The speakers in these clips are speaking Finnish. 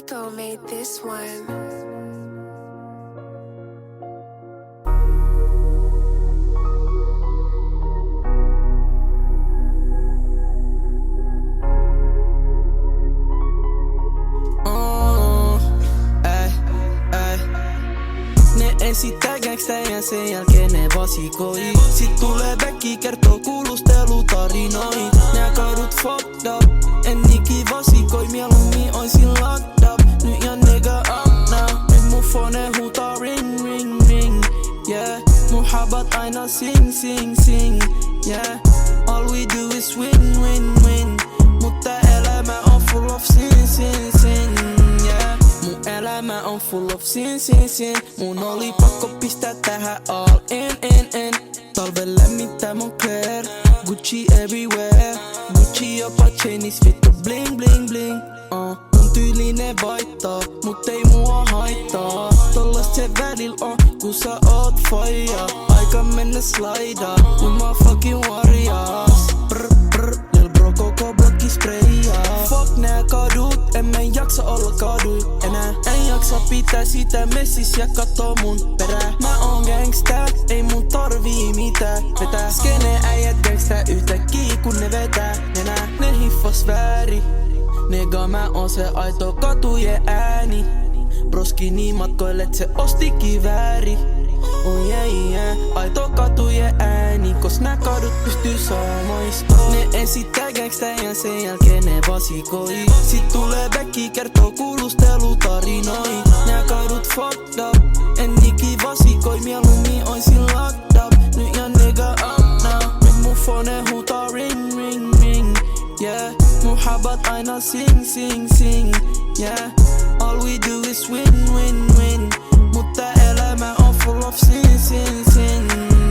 Rico made this one. Ne esittää gangstäjän sen jälkeen ne vasikoi. Sit tulee backi kertoo kuulustelutarinoit. Nää kadut fucked up, en iki vasikoi. Mieluummin oisin locked up, nyt ja nigga up now. Nyt mun phone huutaa ring ring ring, yeah. Mun habat aina sing sing sing, yeah. All we do is win win win. Mutta elämä on full of sin sin sin, yeah. Mun elämä on full of sin sin sin. Mun oli pakko pistää tähän all in. Talven lämmittää Moncler, Gucci everywhere. Gucci jopa chainis vittu bling bling bling. Mun tyylinen vaihtaa, mut ei mua haittaa. Tollast se välil on, kun sä oot faija. Aika mennä slaidaa, with my fucking warriors. Lil bro koko blokki sprayyaa. Fuck nää kadut, en mä jaksa olla kadu enää. En jaksa pitää sitä messis ja katoo mun perää. Mä oon gangsta, ei mun tarvii mitään vetää. Skene äijät gangsta yhtäkkiä kun ne vetää nenää. Ne hiffas väärin, nega mä oon se aito katujen ääni. Broski niin matkoille se osti kivääri. Oh yeah, aito katujen ääni, kos nää kadut pystyy samoistoon. Ne esittää gangstäjän sen jälkeen ne vasikoi. Sit tulee backi kertoo kuulustelutarinoit. Nää kadut fucked up, en iki vasikoi. Mieluummin oisin locked up, nyt ja nigga up now. Nyt mun phone huutaa ring ring ring, yeah. Mun habat aina sing sing sing, yeah. All we do is win win win. Mutta elämä on full of sin sin sin,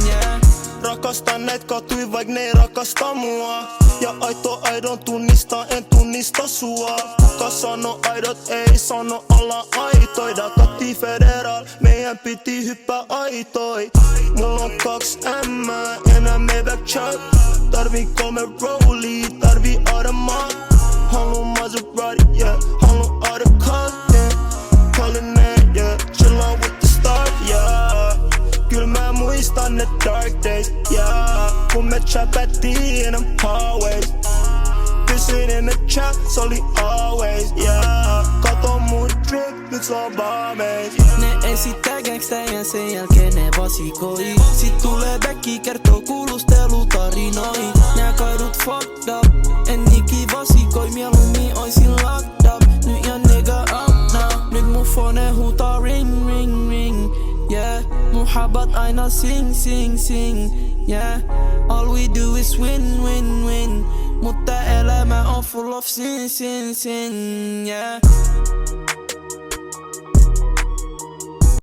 yeah. Rakastan näit katui vaik ne ei rakasta mua. Ja aito aidon tunnista, en tunnista sua. Kuka sano aidot ei sano olla aitoida. Kati federal, meidän piti hyppää aitoi. Mulla on 2 M, enää me back chat. Tarvii 3 rollia, tarvii Audemars. Haluun Maserati, yeah. Haluun autocut, yeah. Callin' it, yeah. Chillin' with the stars, yeah. Kyl mä muistan ne dark days, yeah. Kun me chapattiin in them hallways. Pysyin in the chat, se oli always, yeah. Kato mun drip, nyt se on vaameis. Ne esittää gangstäjän sen jälkeen ne vasikoi. Sit tulee backi kertoo kuulustelutarinoit. Nää kadut fucked up, en iki vasikoi. Mieluummin oisin locked up, nyt ja nigga up now. Nyt mun phone huutaa ring ring ring, yeah. Mun habat aina sing sing sing, yeah. All we do is win win win. Mutta elämä on full of sin sin sin, yeah.